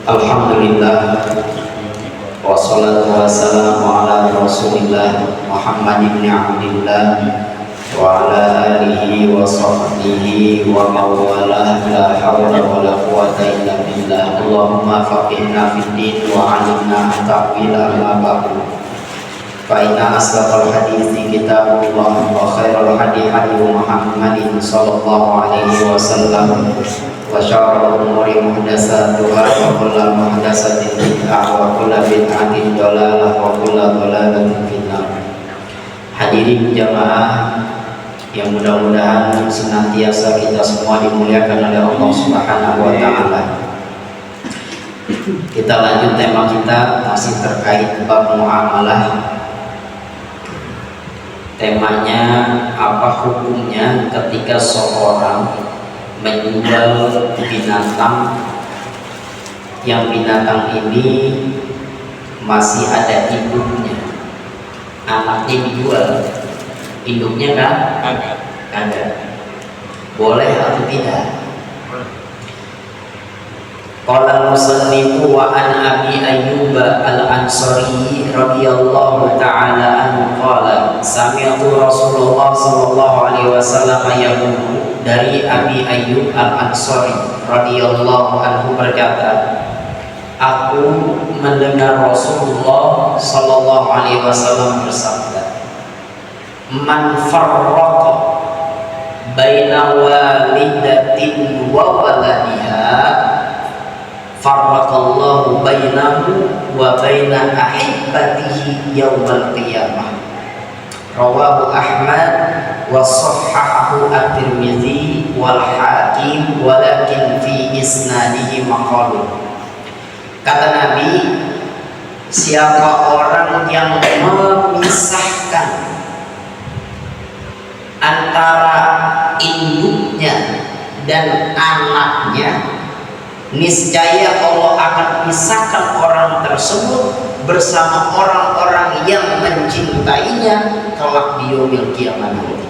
Alhamdulillah, wassalatu wassalamu ala rasulillah Muhammad ibn Abdillah wa ala alihi wa sahbihi wa mawalah, la hawla wa la quwata illa billah. Allahumma faqihna fid din wa alimna ta'wil al-mabadu. Fa inna asdaqal hadithi kitabullah wa khairal hadi Muhammadin sallallahu alaihi wasallam wa syarrul umuri muhdatsatuha wa kullu muhdatsatin bid'ah wa kullu bid'atin dhalalah wa kullu dhalalatin finnar. Hadirin jamaah yang mudah-mudahan senantiasa kita semua dimuliakan oleh Allah Subhanahu wa taala. Kita lanjut tema kita masih terkait bab muamalah. Temanya apa hukumnya ketika seorang menjual binatang yang binatang ini masih ada induknya, anaknya dijual, induknya kan ada, boleh atau tidak? Qala al-musannifu wa an Abi Ayyub al-Ansari radhiyallahu ta'ala anhu qala sami'tu Rasulullah sallallahu alaihi wasallam yaqulu, dari Abi Ayyub al-Ansari radhiyallahu anhu berkata, aku mendengar Rasulullah sallallahu alaihi wasallam bersabda, man farraqa baina walidatin wa waladiha farraqallahu bainahu wa baina ahibbatihi yaumal qiyamah. Rawahu Ahmad wa sahhahahu at-Tirmidzi wal Hakim walakin fi isnadihi maqalun. Kata Nabi, siapa orang yang memisahkan antara induknya dan anaknya, niscaya Allah akan pisahkan orang tersebut bersama orang-orang yang mencintainya kelak di yaumil qiyamah nanti.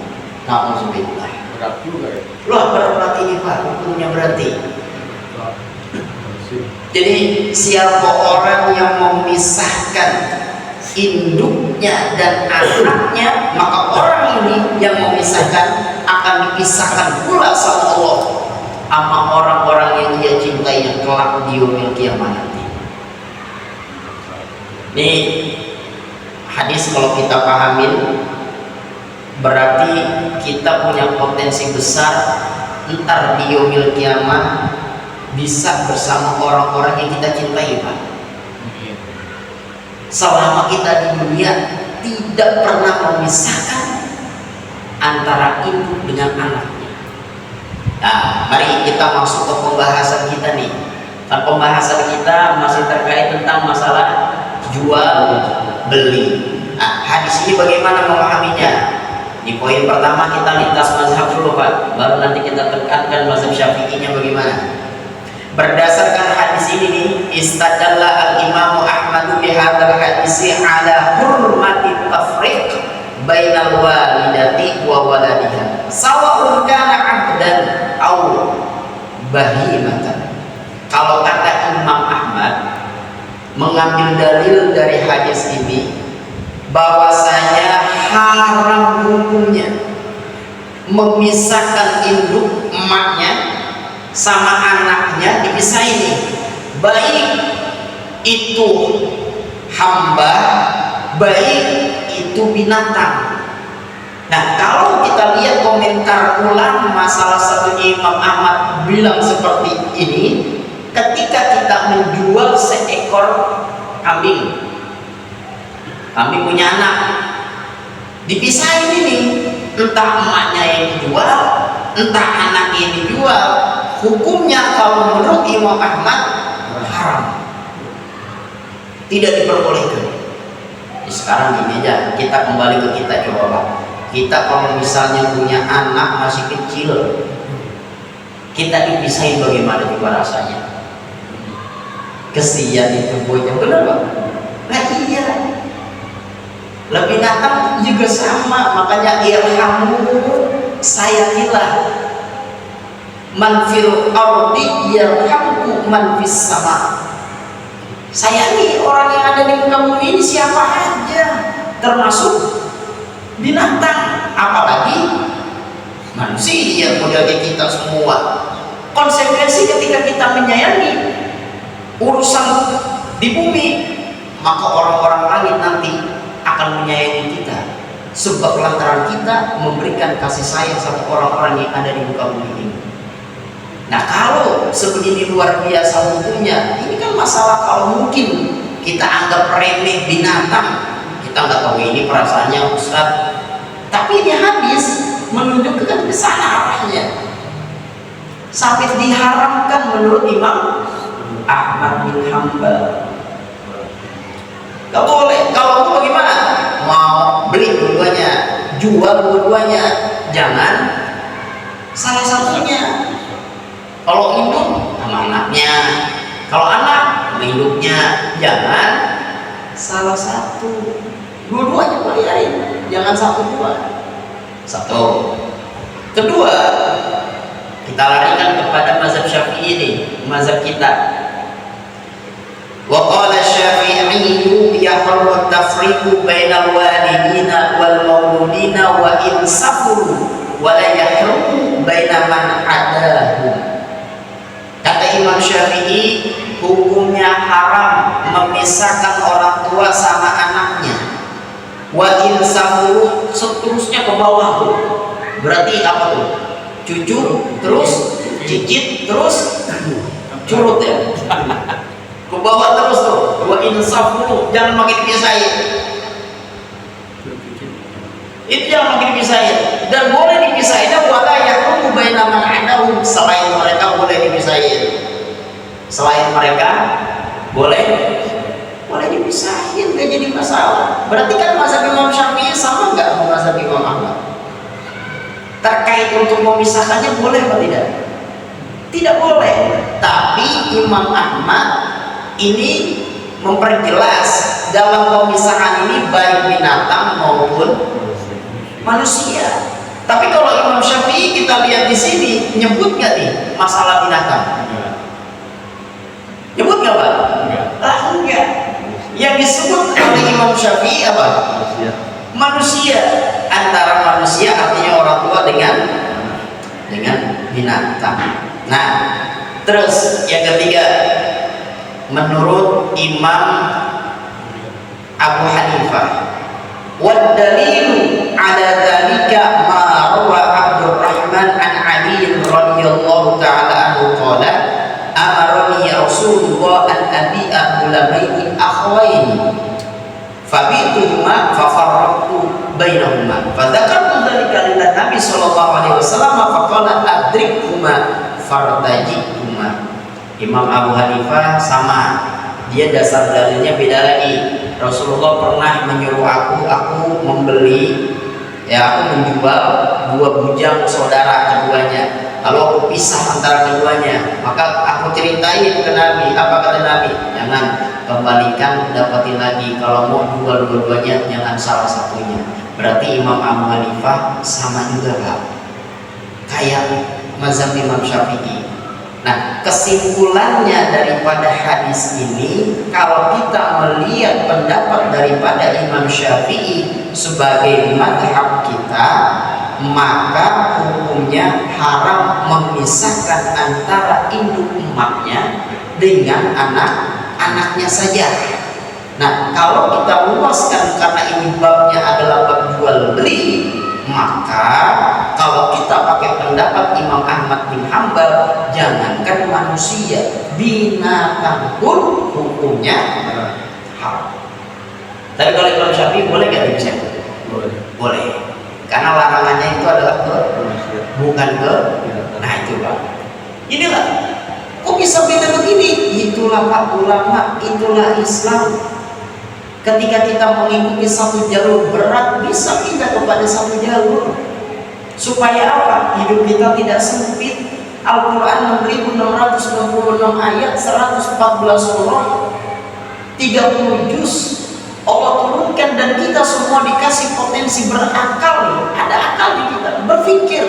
Nauzubillah. Berat juga ya. Loh, berat ini Pak, hukumnya berarti. Jadi siapa orang yang memisahkan induknya dan anaknya, maka orang ini yang memisahkan akan dipisahkan pula sama Allah sama orang-orang yang dia cintai yang kelak di yaumil qiyamah nanti. Ini hadis kalau kita pahamin berarti kita punya potensi besar ntar di yaumil qiyamah bisa bersama orang-orang yang kita cintai, Pak. Selama kita di dunia tidak pernah memisahkan antara induk dengan anaknya. Nah, mari kita masuk ke pembahasan kita nih. Kan pembahasan kita masih terkait tentang masalah jual beli. Nah, hadis ini bagaimana memahaminya? Di poin pertama kita lintas mazhab dulu, Pak. Baru nanti kita tekankan mazhab Syafi'inya bagaimana. Berdasarkan hadis ini nih, istadalla al-Imam Ahmad bi hadzal hadisi ala hurmati tafriq bainal walidati wa waladiha sawa'un kana 'abdan aw bahimatan. Kalau kata Imam Ahmad mengambil dalil dari hadis ini bahwasanya haram hukumnya memisahkan induk emaknya sama anaknya, dipisahin nih, baik itu hamba, baik itu binatang. Nah, kalau kita lihat komentar ulama, salah satunya Imam Ahmad bilang seperti ini, ketika kita menjual seekor kambing punya anak, dipisahin ini, entah emaknya yang dijual, entah anaknya yang dijual, hukumnya kalau menurut Imam Ahmad haram, tidak diperbolehkan. Sekarang gini aja, kita kembali ke kita, coba Pak. Kita kalau misalnya punya anak masih kecil, kita dipisahin bagaimana juga rasanya? Kesian itu bocah, benar Pak? Nah iya, lebih datang juga sama, makanya irhamu sayangilah man fil ardi yarhamku man fis sama. Sayangi orang yang ada di muka bumi ini siapa aja, termasuk binatang, apalagi manusia model kita semua. Konsekuensi ketika kita menyayangi urusan di bumi, maka orang-orang langit nanti akan menyayangi kita, sebab lantaran kita memberikan kasih sayang sama orang-orang yang ada di muka bumi ini. Nah, kalau sebegini luar biasa hukumnya, ini kan masalah kalau mungkin kita anggap remeh binatang, kita nggak tahu ini perasaannya Ustaz, tapi ini hadis menunjukkan ke sana arahnya. Sampai diharamkan menurut Imam Ahmad bin Hanbal. Gak boleh. Kalau itu bagaimana? Mau beli dua-duanya, jual dua-duanya, jangan salah satunya. Kalau induk sama anaknya, kalau anak sama induknya, jangan salah satu. Dua-duanya peliharin, jangan satu dua. Satu. Kedua, kita larikan kepada mazhab Syafi'i ini, mazhab kita. Wa qala Syafi'i yahrumu tafriqu bainal walidina wal mauludina wa in safuru wa la yahrumu baina man adahum. Kata Imam Syafi'i, hukumnya haram memisahkan orang tua sama anaknya. Wa in safuru, seterusnya ke bawah tuh. Berarti apa tuh? Cucu, terus cicit, terus curut ya. Ke bawah terus tuh. Wa insafru, jangan makin dipisahin. Itu jangan makin dipisahin. Dan boleh dipisahin. Wala yahrumu baina man adahum, selain mereka boleh dipisahin. Selain mereka boleh dipisahin, gak jadi masalah. Berarti kan mazhab Imam Syafi'i sama nggak sama mazhab Imam Ahmad? Terkait untuk memisahkannya boleh atau tidak? Tidak boleh. Tapi Imam Ahmad ini memperjelas dalam pemisahan ini baik binatang maupun manusia. Tapi kalau Imam Syafi'i kita lihat di sini nyebut nggak nih masalah binatang? Nyebut nggak Pak? Enggak. Yang disebut oleh Imam Syafi'i apa? Manusia. Antara manusia artinya orang tua dengan binatang. Nah, terus yang ketiga, menurut Imam Abu Hanifah, wad dalilu ala dzalika ma rawa Abdurrahman an Ali radhiyallahu taala anhu qala amarani Rasulullah an abi'a gulamaini akhwaini fabituhuma fafarraqtu bainahuma fadzakartu dzalika lin Nabi sallallahu alaihi wasallam faqala adrikhuma fartajihuma. Imam Abu Hanifah sama, dia dasar dalilnya beda lagi. Rasulullah pernah menyuruh aku membeli, aku menjual dua bujang saudara keduanya. Lalu aku pisah antara keduanya, maka aku ceritain ke Nabi. Apa kata Nabi? Jangan kembalikan, dapatin lagi. Kalau mau jual dua-duanya, jangan salah satunya. Berarti Imam Abu Hanifah sama juga Pak, kayak mazhab Imam Syafi'i. Nah, kesimpulannya daripada hadis ini, kalau kita melihat pendapat daripada Imam Syafi'i sebagai madhab kita, maka hukumnya haram memisahkan antara induk emaknya dengan anak-anaknya saja. Nah, kalau kita luaskan karena ini babnya adalah bab jual beli, maka kalau kita pakai pendapat Imam Ahmad bin Hanbal, jangankan manusia, binatang pun hukumnya haram. Tapi kalau Imam Syafi'i boleh nggak bisa? Boleh. Karena larangannya itu adalah bukan ke. Nah itu Pak. Inilah. Kok bisa beda begini? Itulah Pak ulama, itulah Islam. Ketika kita mengikuti satu jalur berat, bisa pindah kepada satu jalur. Supaya apa? Hidup kita tidak sempit. Al-Quran 6666 ayat, 114 surah, 30 juz Allah turunkan, dan kita semua dikasih potensi berakal. Ada akal di kita, berpikir,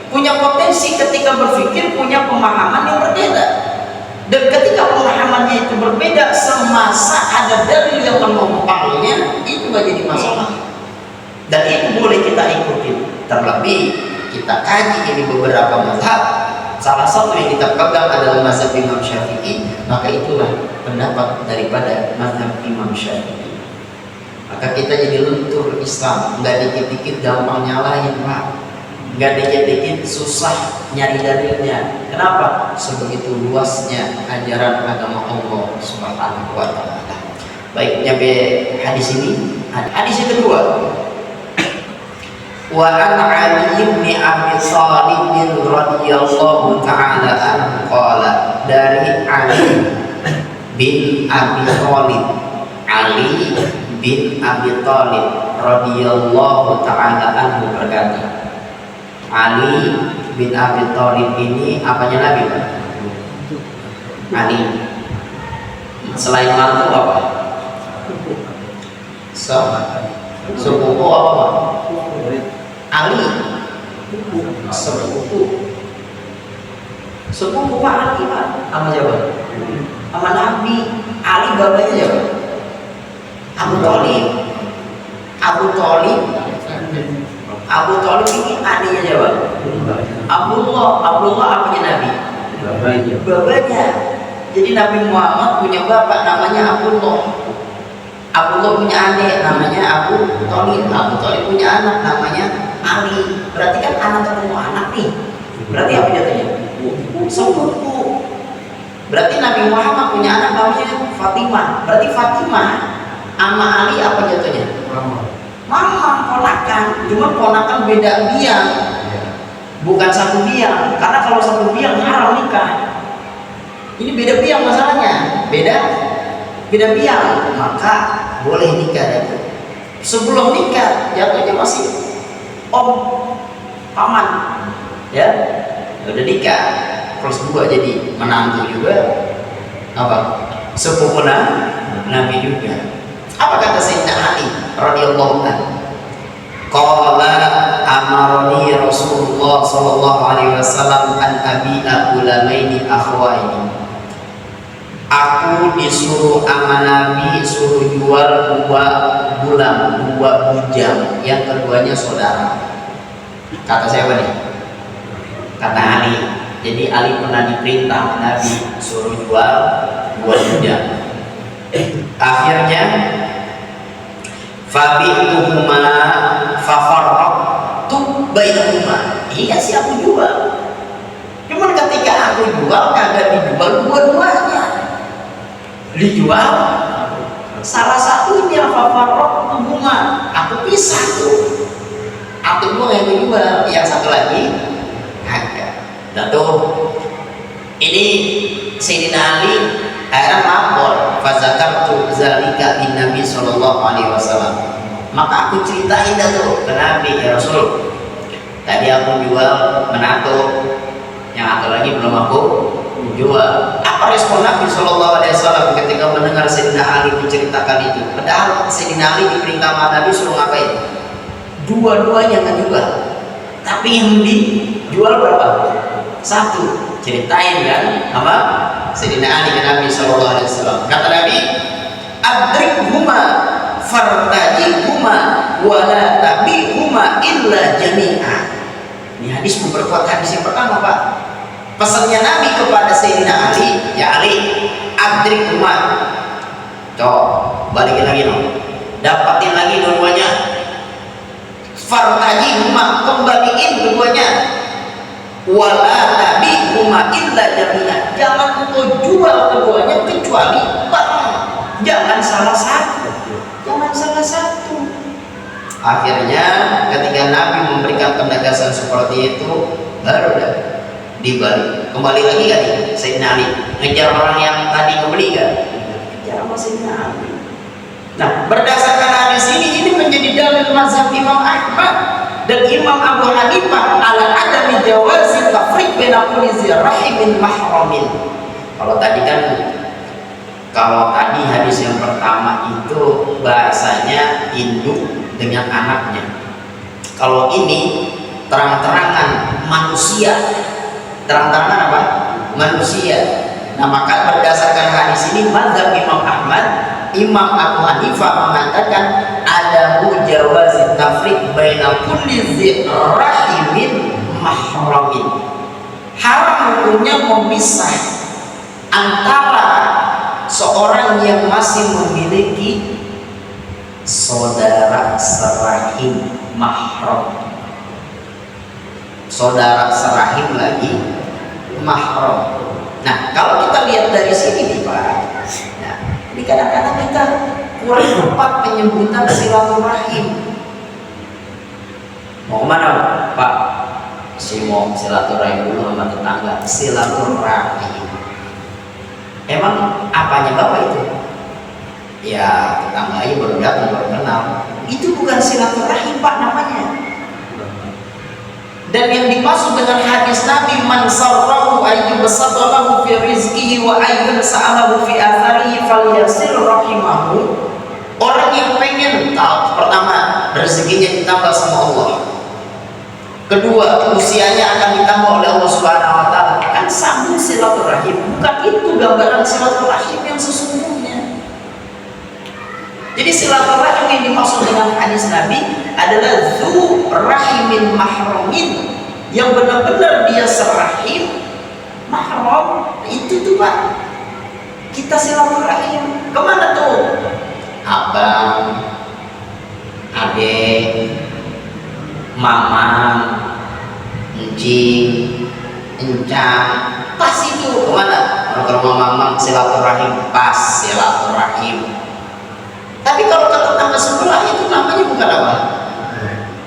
punya potensi. Ketika berpikir punya pemahaman yang berbeda, dan ketika pemahamannya itu berbeda, nggak jadi masalah. Dan itu boleh kita ikutin. Terlebih kita kaji ini beberapa mazhab. Salah satu yang kita pegang adalah mazhab Imam Syafi'i, maka itulah pendapat daripada mazhab Imam Syafi'i. Maka kita jadi lentur Islam, nggak dikit-dikit gampang nyalahin Pak, nggak dikit-dikit susah nyari dalilnya. Kenapa? Sebegitu luasnya ajaran agama Allah Subhanahu wa Ta'ala. Baik, nyampe hadis ini. Hadis yang kedua, wa an Ali bin Abi Thalib radhiyallahu ta'ala anhu qala, dari Ali bin Abi Thalib, Ali bin Abi Thalib radhiyallahu ta'ala anhu berkata. Ali bin Abi Thalib ini apanya Nabi, Pak? Ali. Selain mantu apa? Sepupu apa, Pak? Ali. Sepupu Pak Ali, Pak. Sama siapa? Sama Nabi. Ali bapaknya siapa? Abu Thalib. Abu Thalib ini adiknya siapa? Abdullah. Abdullah apanya Nabi? Bapaknya. Jadi Nabi Muhammad punya bapak namanya Abdullah. Abdullah punya adik namanya Abu Thalib. Abu Thalib punya anak namanya Ali. Berarti kan anak ketemu anak nih. Berarti apa jatuhnya? Sepupu. Berarti Nabi Muhammad punya anak namanya Fatimah. Berarti Fatimah sama Ali apa jatuhnya? Mama ponakan. Cuma ponakan beda biang, bukan satu biang. Karena kalau satu biang haram nikah. Ini beda biang masalahnya. Beda biang, maka boleh nikah. Sebelum nikah jatuhnya masih om, paman, ya udah nikah, terus dua jadi menantu juga, apa sepupu Nabi juga. Apa kata Sayyidina Ali radhiyallahu anhu? Qala amarani Rasulullah sallallahu alaihi wasallam an abi'a gulamaini akhwaini. Aku disuruh sama Nabi suruh jual dua bujang, yang keduanya saudara. Kata siapa nih? Kata Ali. Jadi Ali pernah diperintah Nabi suruh jual dua bujang. Akhirnya fabi'tuhuma fafarraqtu bainahuma. Iya sih aku jual. Cuman ketika aku jual kagak dijual dua-duanya. Dijual salah satunya fafarraqtuhuma. Aku pisah tuh. Aku yang dijual, yang satu lagi kagak. Dan tuh ini Sayyidina Ali akhirnya lapor, fazakartu zalika bin Nabi sallallahu alaihi wasallam. Maka aku ceritain dah tuh ke Nabi, ya Rasul. Tadi aku jual menantu, yang satu lagi belum aku jual. Apa respon Nabi sallallahu alaihi wasallam ketika mendengar Sayyidina Ali menceritakan itu? Padahal Sayyidina Ali diperintah sama Nabi suruh ngapain? Dua-duanya ngejual. Tapi yang dijual berapa? Satu. Ceritain kan apa? Sayyidina Ali ke Nabi sallallahu alaihi wasallam. Kata Nabi, "Adrikhuma fartajihuma wa la tabihuma illa jami'a." Ini hadis memperkuat hadis yang pertama, Pak. Pesannya Nabi kepada Sayyidina Ali, ya Ali, adrikhuma. Balikin lagi dong. Dapatin lagi dua-duanya. Fartajihuma, kembaliin keduanya. Wala tabihuma illa jami'an. Jangan engkau jual keduanya kecuali bareng. Jangan salah satu. Akhirnya ketika Nabi memberikan penegasan seperti itu, baru dah dibalik. Kembali lagi kan Sayyidina Ali ngejar orang yang tadi ngebeli kan? Ngejar sama Sayyidina Ali. Nah, berdasarkan hadis ini menjadi dalil mazhab Imam Ahmad dan Imam Abu Hanifah ala adami jawazi tafriq baina kulli rahimin mahramin. Kalau tadi hadis yang pertama itu bahasanya induk dengan anaknya. Kalau ini terang-terangan manusia. Terang-terangan apa? Manusia. Nah, maka berdasarkan hadis ini mazhab Imam Ahmad Imam Abu Hanifah mengatakan ada jawaz tafriq baina kulli dzi rahimin mahramin. Haram hukumnya memisah antara seorang yang masih memiliki saudara serahim mahram, saudara serahim lagi mahram. Nah, kalau kita lihat dari sini nih Pak, nah, ini kadang-kadang kita kurang tepat penyebutan silaturahim. Mau kemana Pak? Mau silaturahim dulu sama tetangga. Silaturahim, emang apanya Bapak itu? Ya tetangganya baru datang, baru kenal. Itu bukan silaturahim Pak namanya. Dan yang dimaksud dengan hadis Nabi, man sarrahu ayyubsata lahu fi rizqihi wa ayyunsa'alahu fi atharihi falyasil rahimahu. Orang yang pengen tahu, pertama rezekinya ditambah sama Allah, kedua usianya akan ditambah oleh Allah Subhanahu wa taala, kan sambung silaturahim. Bukan itu gambaran silaturahim yang sesungguhnya. Jadi silaturahim yang dimaksud dengan hadis Nabi adalah dzu rahimin mahramin, yang benar-benar dia serahim mahram. Itu tuh Pak, kita silaturahim. Kemana tuh? Abang, adek, mamang, encing, encang, pas itu. Kemana? Orang ke rumah mamang silaturahim, pas silaturahim. Tapi kalau ke tetangga sebelah itu namanya bukan apa?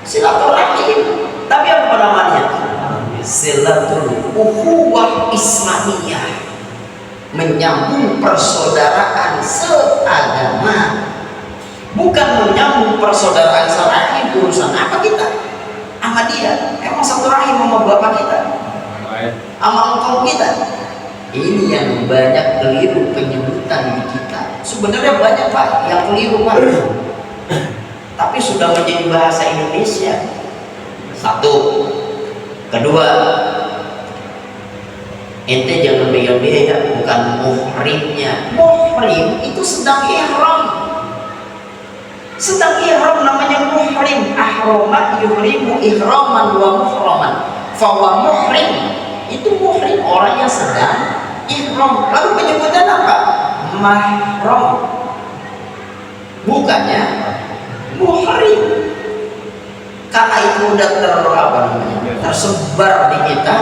Silaturahim. Tapi apa namanya? Silatul ukhuwah Islamiyah, menyambung persaudaraan seagama. Bukan menyambung persaudaraan serahim. Urusan apa kita sama dia? Emang satu rahim sama bapak kita, sama engkau kita? Ini yang banyak keliru penyebutan di kita. Sebenarnya banyak Pak yang keliru Pak, tapi sudah menjadi bahasa Indonesia. Satu. Kedua, ente jangan beda-beda, bukan muhrimnya. Muhrim itu sedang ihram. Sedang ihram namanya muhrim. Ahrama yuhrimu ihraman wa muhraman. Fawa muhrim. Itu muhrim, orang yang sedang ihram. Lalu penyebutan apa? Mahram. Bukannya muhrim. Karena itu udah tersebar di kita,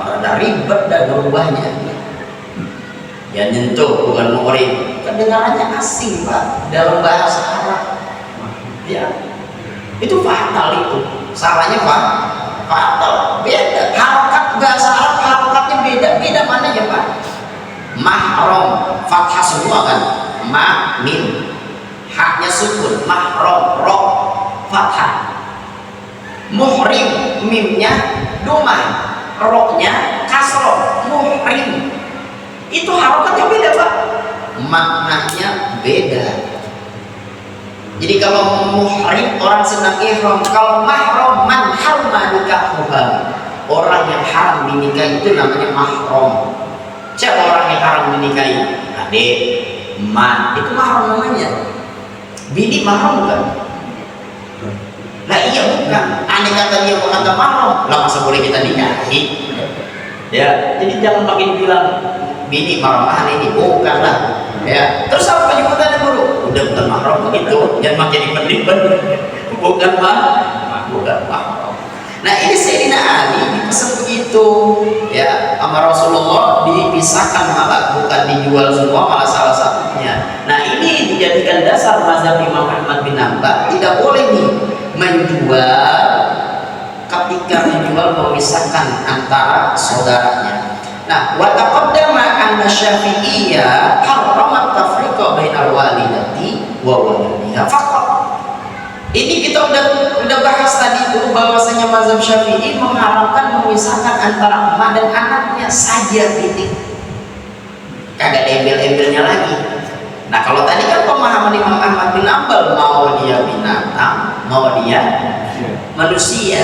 ada ribet dan berubahnya. Ya nyentuh bukan muhrim. Kedengarannya asing Pak dalam bahasa Arab. Ya, itu fatal itu. Salahnya Pak, fatal. Beda. Harokat bahasa Arab, harokatnya beda. Beda mana ya Pak? Mahram, fathah semua kan? Ma, mim, haknya sukun. Mahram, ro, fathah. Muhrim, mimnya domah, roknya kasroh. Muhrim itu harokatnya beda Pak, maknanya beda. Jadi kalau muhrim orang sedang ihram, kalau mahram man harma nikahuha, orang yang haram dinikahi itu namanya mahram. Siapa orang yang haram dinikahi? Adik, emak, itu mahram namanya. Bini mahram bukan? Nah iya bukan. Aneh kata dia berkata mahram, lah masa boleh kita nikahi? Ya, jadi jangan makin bilang bini mahram ini, bukan lah. Ya, terus apa penyebutannya dulu? Udah bukan mahram begitu, jangan makin dipendipin. Bukan mahram. Nah ini Sayyidina Ali dipesan begitu, ya, sama Rasulullah dipisahkan, malah bukan dijual semua, malah salah satunya. Nah ini dijadikan dasar mazhab Imam Ahmad bin Hanbal, tidak boleh nih menjual, ketika menjual memisahkan antara saudaranya. Nah, wa taqaddama anna Syafi'iyya harramat tafriqa bainal walidati wa waladiha faqat. Ini kita udah bahas tadi itu, bahwasanya mazhab Syafi'i mengharamkan memisahkan antara emak dan anaknya saja, titik. Kagak embel-embelnya lagi. Nah, kalau tadi kan pemahaman Imam Ahmad bin Hanbal, mau dia binatang, mau dia manusia.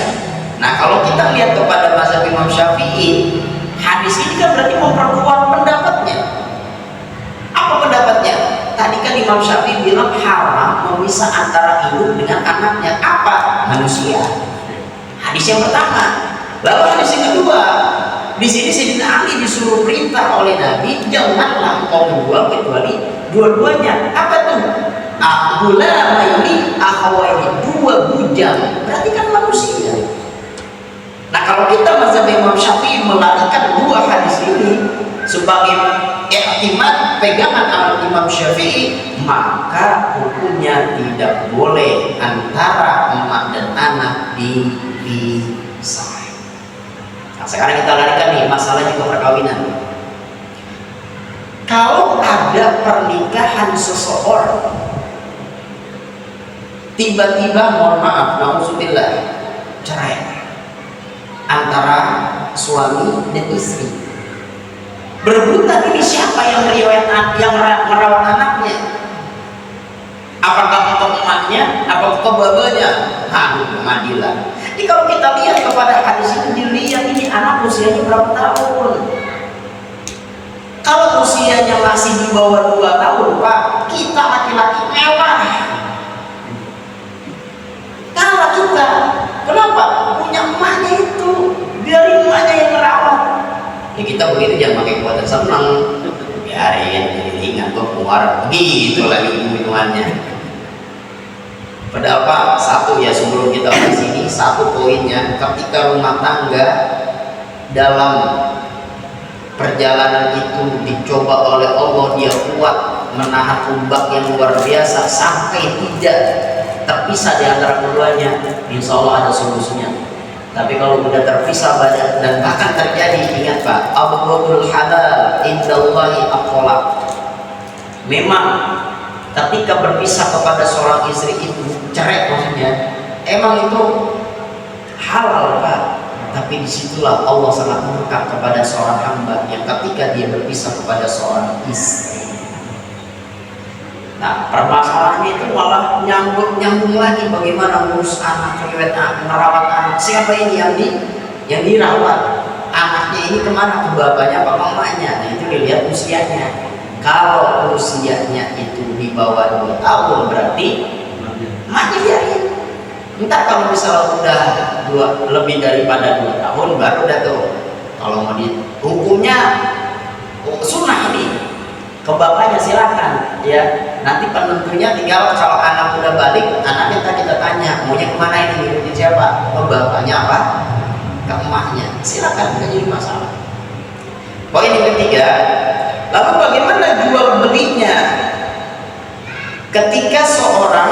Nah, kalau kita lihat kepada mazhab Imam Syafi'i, hadis ini kan berarti memperkuat pendapatnya. Apa pendapatnya? Tadi kan Imam Syafi'i anaknya apa? Manusia. Hadis yang pertama. Lalu hadis yang kedua, di sini Sayyidina Ali disuruh perintah oleh Nabi, janganlah engkau menjual kecuali dua-duanya. Apa tuh? Gulamaini akhawaini, dua bujang. Berarti kan manusia. Nah, kalau kita mazhab Imam Syafi'i melarikan dua hadis ini sebagai i'timad pegangan Imam Syafi'i, maka hukumnya tidak boleh antara emak dan anak dipisah. Nah, sekarang kita larikan nih masalahnya ke perkawinan. Kalau ada pernikahan seseorang, tiba-tiba mohon maaf, nauzubillah, cerai antara suami dan istri. Berebutan ini siapa yang merawat anaknya? Apakah untuk emaknya, apa untuk babanya? Pengadilan. Jadi kalau kita lihat kepada hadis ini, dilihat ini anak usianya berapa tahun. Kalau usianya masih di bawah 2 tahun, Pak, kita laki-laki mewah. Kalah kita. Kenapa? Punya emaknya itu, biarin emaknya yang merawat. Ya kita begitu jangan pakai kuatan senang, biarin, ingat kok keluar begitu lagi hitungannya. Padahal Pak, satu ya sebelum kita ke sini, satu poinnya, ketika rumah tangga dalam perjalanan itu dicoba oleh Allah, dia kuat menahan ombak yang luar biasa sampai tidak terpisah di antara keduanya, insya Allah ada solusinya. Tapi kalau sudah terpisah banyak dan bahkan terjadi, ingat Pak, abghadul halal indallahi at-thalaq. Memang ketika berpisah kepada seorang istri itu, cerai maksudnya, emang itu halal Pak. Tapi disitulah Allah sangat murka kepada seorang hamba yang ketika dia berpisah kepada seorang istri. Nah, permasalahannya itu malah nyambung lagi, bagaimana ngurus anak, merawat anak. Siapa ini yang dirawat? Anaknya ini kemana? Ke bapaknya apa mamanya? Nah, itu dilihat usianya. Kalau usianya itu di bawah 2 tahun, berarti emaknya biarin. Entar kalau misalnya udah lebih daripada 2 tahun, baru dah tuh kalau mau hukumnya sunnah ini ke bapaknya silakan ya. Nanti penentunya tinggal kalau anak udah balik, anaknya kita tanya maunya kemana ini, ngikutin siapa? Ke bapaknya apa? Ke emaknya. Silakan, tidak jadi masalah. Poin yang ketiga, lalu bagaimana jual belinya ketika seorang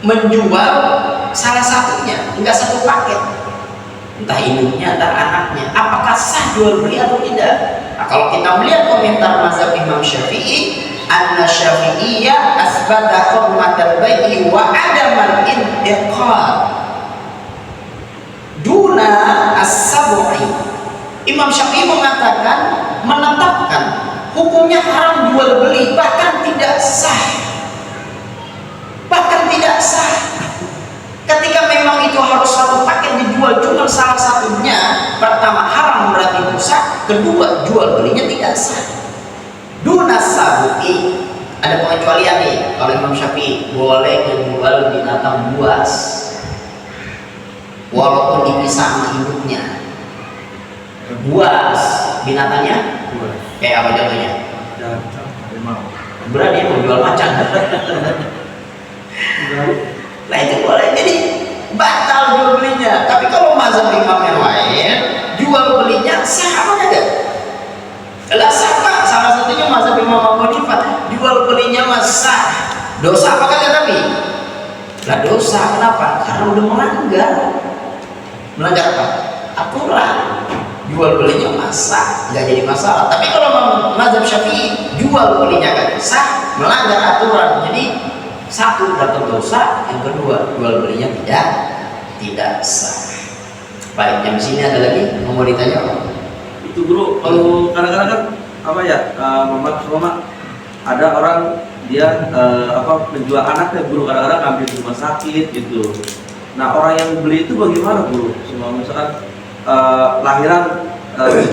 menjual salah satunya, enggak satu paket, entah induknya, entah anaknya, apakah sah jual beli atau tidak? Nah, kalau kita melihat komentar mazhab Imam Syafi'i, anna Syafi'iyya asbata hurmatal bai'i wa adaman intiqal duna as-sab'i. Imam Syafi'i mengatakan, menetapkan hukumnya haram jual beli, bahkan tidak sah. Bahkan tidak sah. Ketika memang itu harus satu paket dijual cuma salah satunya, pertama haram berarti dosa, kedua jual belinya tidak sah. Dunas sabu'i, ada pengecualian nih kalau Imam Syafi'i, boleh menjual binatang buas walaupun dipisah sama induknya. Buas binatangnya kayak apa contohnya? Berarti dia menjual macan. Nah itu boleh, jadi batal jual belinya. Tapi kalau mazhab imam yang lain, jual belinya sah apa enggak? Lah sah Pak. Salah satunya mazhab Imam Abu Hanifah, jual belinya sah. Dosa apa kagak tapi? Lah dosa, kenapa? Karena udah melanggar apa? Aturan. Jual belinya sah, nggak jadi masalah. Tapi kalau mazhab Syafi'i, jual belinya kan sah, melanggar aturan. Jadi satu dapat dosa, yang kedua jual belinya tidak sah. Baik, yang di sini ada lagi mau ditanya apa? Itu Guru, kalau kadang-kadang kan apa ya, mama ada orang dia menjual anaknya Guru, kadang-kadang ambil di rumah sakit gitu. Nah orang yang beli itu bagaimana Guru? Semua misalkan lahiran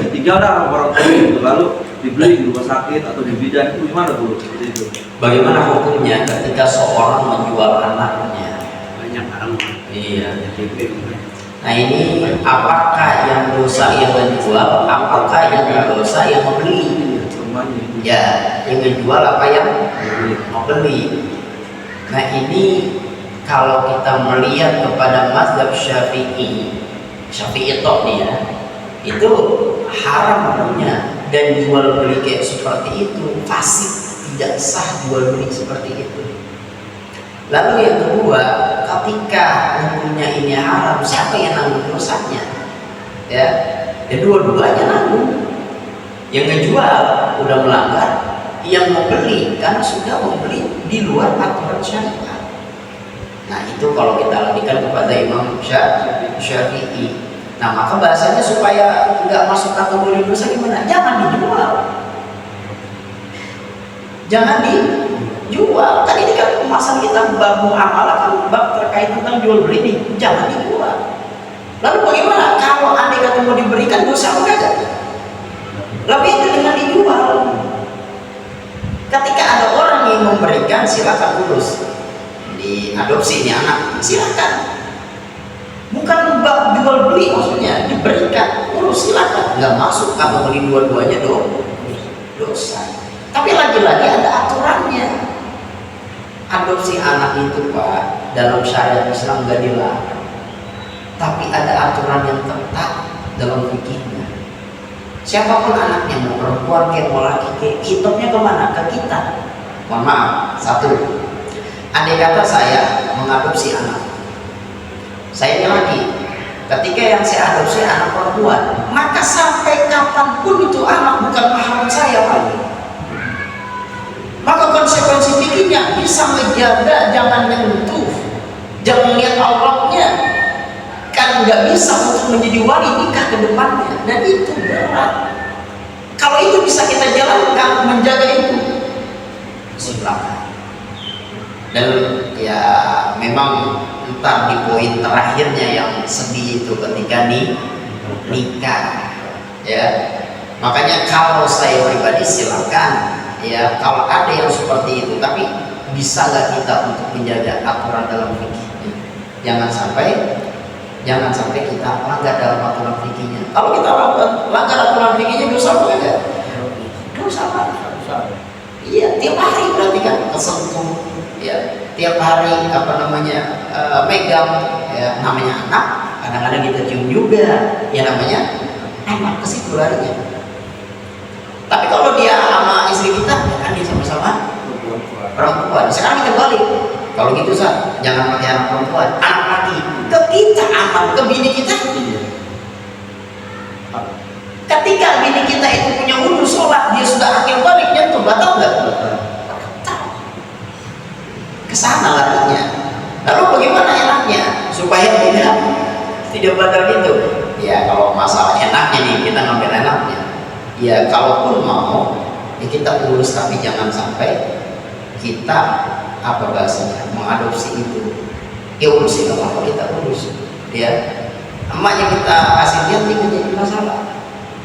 ditinggal dah orang tua gitu, lalu dibeli di rumah sakit atau di bidan, itu gimana Bu? Seperti itu. Bagaimana hukumnya ketika seorang menjual anaknya? Banyak orang. Iya. Nah ini apakah yang dosa yang menjual, apakah yang dosa yang membeli? Ya, yang menjual apa yang membeli. Nah ini kalau kita melihat kepada mazhab Syafi'i nih ya, itu haram hukumnya, dan jual beli kayak seperti itu fasik, tidak sah jual beli seperti itu. Lalu yang kedua, ketika hukumnya ini haram, siapa yang nanggung dosanya? Ya, dua-duanya nanggung. Yang ngejual udah melanggar, yang membeli kan sudah membeli di luar aturan syariat. Nah itu kalau kita lanjutkan kepada Imam Syafi'i. Nah maka bahasanya supaya nggak masuk kategori dosa gimana? Jangan dijual. Jangan dijual. Kan ini kan pembahasan kita bab muamalah, kan bab terkait tentang jual beli ini. Jangan dijual. Lalu bagaimana kalau andai kata mau diberikan dosa enggak? Lebih itu dengan dijual. Ketika ada orang yang memberikan, silakan urus. Diadopsi ini anak, silakan. Bukan bab jual beli maksudnya, diberikan, urus silakan. Nggak masuk kategori dua-duanya dosa. Tapi lagi-lagi ada aturannya. Adopsi anak itu Pak, dalam syariat Islam nggak dilarang. Tapi ada aturan yang ketat dalam fikihnya. Siapapun anaknya, mau perempuan kayak mau laki kayak, hitungnya kemana? Ke kita. Mohon maaf, satu, andai kata saya mengadopsi anak, saya laki, ketika yang saya adopsi anak perempuan, maka sampai kapanpun itu anak bukan mahram saya lagi. Maka konsekuensi fikihnya bisa menjaga, jangan menyentuh, jangan lihat auratnya, kan nggak bisa untuk menjadi wali nikah ke depannya, dan itu berat. Kalau itu bisa kita jalankan, menjaga itu, silakan. Dan ya memang entar di poin terakhirnya yang sedih itu ketika nikah, ya. Makanya kalau saya pribadi silakan, ya kalau ada yang seperti itu, tapi bisa nggak kita untuk menjaga aturan dalam fikih? Jangan sampai kita langgar dalam aturan fikihnya. Kalau kita langgar aturan fikihnya, dosa apa enggak? Dosa apa? Iya, tiap hari berarti kan kesentuh, ya. Tiap hari megang, ya namanya anak. Kadang-kadang kita cium juga, ya namanya anak, ke situ larinya. Tapi kalau dia sama istri kita, ya kan dia sama-sama perempuan. Sekarang kita balik. Kalau gitu jangan pakai anak perempuan, anak laki. Ke kita aman, ke bini kita. Ketika bini kita itu punya wudu sholat, dia sudah akil balik, nyentuh, batal nggak? Batal. Kesana larinya. Lalu bagaimana enaknya supaya tidak batal gitu? Ya kalau masalah enaknya nih, kita ngambil enaknya. Ya kalaupun mau, ya kita urus, tapi jangan sampai kita mengadopsi itu. Ya urusin apa kita urus, ya. Emaknya kita kasih dia tidak jadi masalah.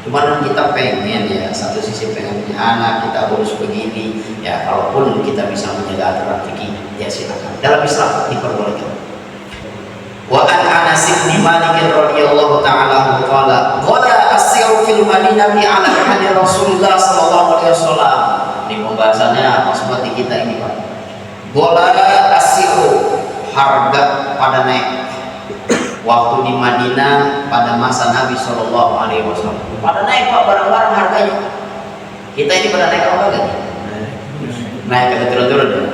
Cuman kita pengen, ya satu sisi pengen punya anak, kita urus begini. Ya kalaupun kita bisa menjaga aturan fikih, ya silakan. Dalam Islam diperbolehkan. Wa an Anas bin Malik radhiyallahu ta'ala qala qala as-siru fil madinati ala hadi Rasulullah sallallahu alaihi wasallam. Ini pembahasannya maksud di kita ini Pak. Qala as-siru, harga pada naik waktu di Madinah pada masa Nabi Shallallahu Alaihi Wasallam. Pada naik Pak, barang-barang harganya. Kita ini pada naik apa lagi? Naik ke turun-turun.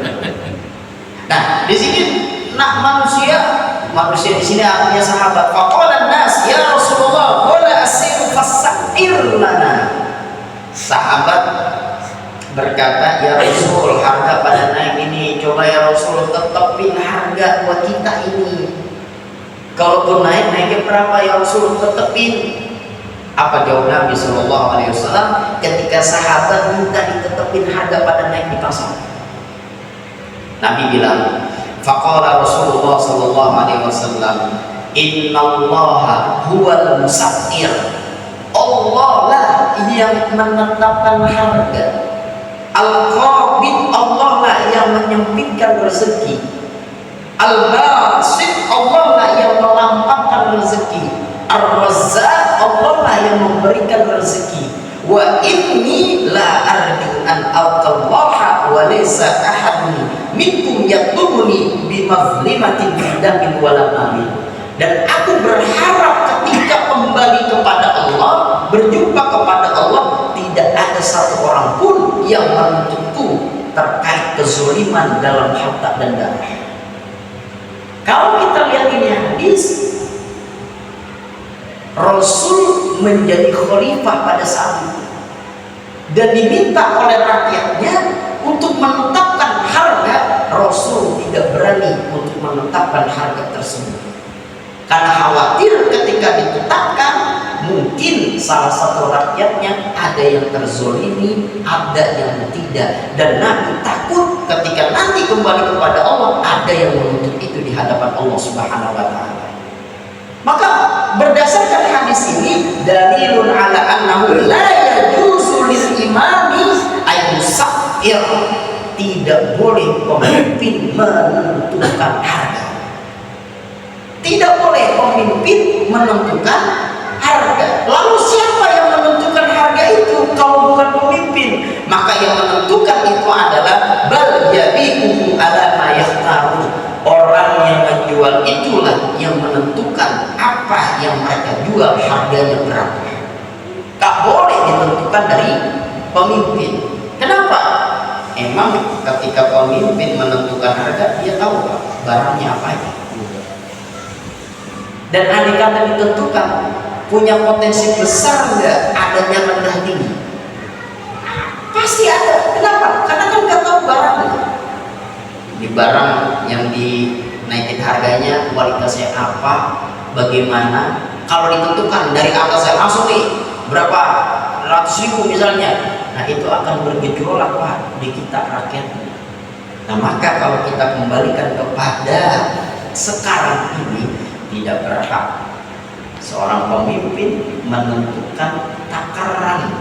Nah di sini manusia di sini artinya sahabat. Faqala nas ya Rasulullah qala as-sir fasa'ir lana. Sahabat berkata, ya Rasul, harga pada naik ini, coba ya Rasul tetepin harga buat kita ini. Kalaupun naiknya berapa ya Rasul, tetepin. Apa jawab Nabi Sallallahu Alaihi Wasallam ketika sahabat minta ditetepin harga pada naik di pasar? Nabi bilang, faqala Rasulullah Sallallahu Alaihi Wasallam, Innallaha huwal musa'ir. Allah lah yang menetapkan harga. Al-Qabid, Allah lah yang menyempitkan rezeki. Al-Basit, Allah lah yang melampangkan rezeki. Ar-Razzaq, Allah lah yang memberikan rezeki. Wa inni la arju an alqallaha wa laysa ahadun minkum yatlubuni bimazlimatin bidamin wala malin. Dan aku berharap ketika kembali kepada Allah, berjumpa kepada Allah, tidak ada satu orang pun yang menuntutku terkait kezaliman dalam harta dan darah. Kalau kita lihat ini hadis, Rasul menjadi khalifah pada saat itu dan diminta oleh rakyatnya untuk menetapkan harga. Rasul tidak berani untuk menetapkan harga tersebut karena khawatir ketika ditetapkan mungkin salah satu rakyatnya ada yang terzolimi, ada yang tidak, dan Nabi takut ketika nanti kembali kepada Allah ada yang menuntut itu di hadapan Allah Subhanahu wa Ta'ala. Maka berdasarkan hadis ini, dalilun ala annahu la yajuzu lil imami ayyusa'ir, tidak boleh pemimpin menentukan harga. Tidak boleh pemimpin menentukan harga. Lalu siapa yang menentukan harga itu kalau bukan pemimpin? Maka yang menentukan itu adalah bal yabi'uhu ala ma yahtaru. Orang yang menjual itulah yang menentukan apa yang mereka jual harganya berapa. Tak boleh ditentukan dari pemimpin. Kenapa? Emang ketika pemimpin menentukan harga, dia tahu barangnya apa aja. Dan andai kata ditentukan, punya potensi besar nggak adanya rendah tinggi? Pasti ada. Kenapa? Karena kan nggak tahu barangnya. Di barang yang dinaikin harganya kualitasnya apa, bagaimana. Kalau ditentukan dari atas saya langsung nih berapa ratus ribu misalnya, nah itu akan bergejolak Pak di kita rakyatnya. Nah maka kalau kita kembalikan kepada sekarang ini, tidak berhak seorang pemimpin menentukan takaran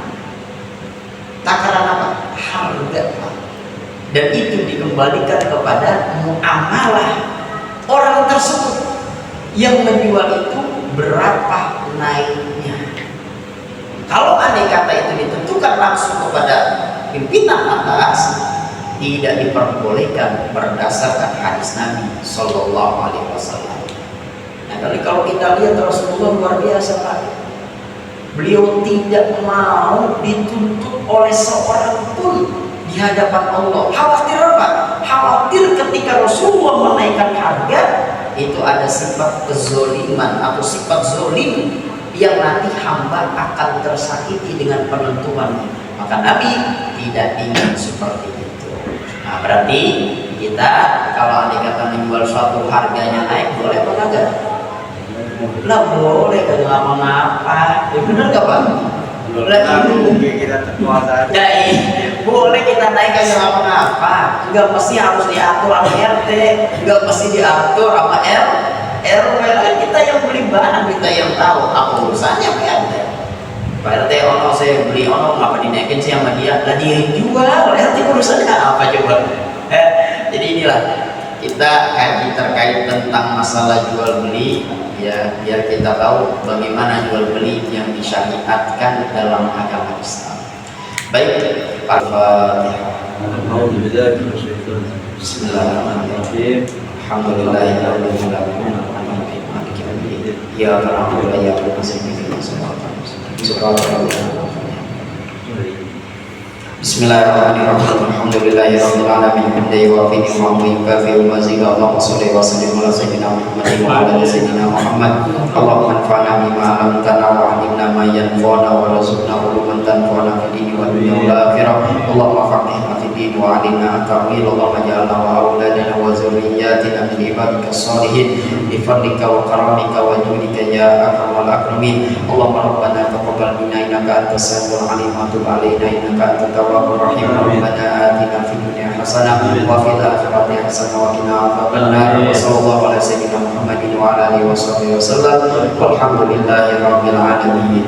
apa? Harga Pak. Dan itu dikembalikan kepada muamalah orang tersebut yang menjual itu berapa naiknya. Kalau andai kata itu ditentukan langsung kepada pimpinan atas, tidak diperbolehkan berdasarkan hadis Nabi Sallallahu Alaihi Wasallam. Nah, kalau kita lihat Rasulullah luar biasa Pak. Beliau tidak mau dituntut oleh seorang pun di hadapan Allah. Khawatir apa? Khawatir ketika Rasulullah menaikkan harga itu ada sifat kezoliman atau sifat zolim yang nanti hamba akan tersakiti dengan penentuannya. Maka Nabi tidak ingin seperti itu. Nah berarti kita kalau andai kata menjual suatu harganya naik, boleh apa enggak? Lah boleh, kan nggak mengapa. Benar nggak Pak? Mungkin kita terkuasa. Boleh kita naikkan nggak mengapa. Nggak mesti harus diatur sama RT, nggak mesti diatur sama RW. Kita yang beli bahan, kita yang tahu apa urusannya Pak RT. Pak RT ono saya beli ono, ngapa dinaikin sih sama dia? Lah dia jual, RT urusannya apa coba? Jadi inilah kita kaji terkait tentang masalah jual beli. Ya, biar kita tahu bagaimana jual beli yang disyariatkan dalam agama Islam. Baik, Al-Fatihah. Bismillahirrahmanirrahim. Alhamdulillahirabbil alamin. Ya Rabbil alamin. Bismillahirrahmanirrahim. Alhamdulillahirabbil alamin. Hamdan wa yukafi wa mazida. Allahumma shalli wa sallim ala sayyidina Muhammadin wa ala ali sayyidina Muhammad. Allahumma anfa'na bima 'allamtana wa 'allimna ma yanfa'una wa rzuqna uluman tanfa'una fid dini wad dunya wal akhirah. Allahumma faqihna fid din wa 'allimna at-ta'wil. Allahumma ij'alna wa auladana wa dzurriyyatina min ibadika shalihin bi fadlika wa karamika wa judika ya akramul akramin. Allahumma rabbana taqabbal minna innaka antas samiul 'alim wa tub 'alaina innaka antat tawwabur rahim. Rabbana atina fid dunya hasanah wa fil akhirati hasanah wa qina adzabannar. Wa sallallahu ala sayyidina Muhammadin wa ala alihi wasallam. Walhamdulillahi rabbil alamin.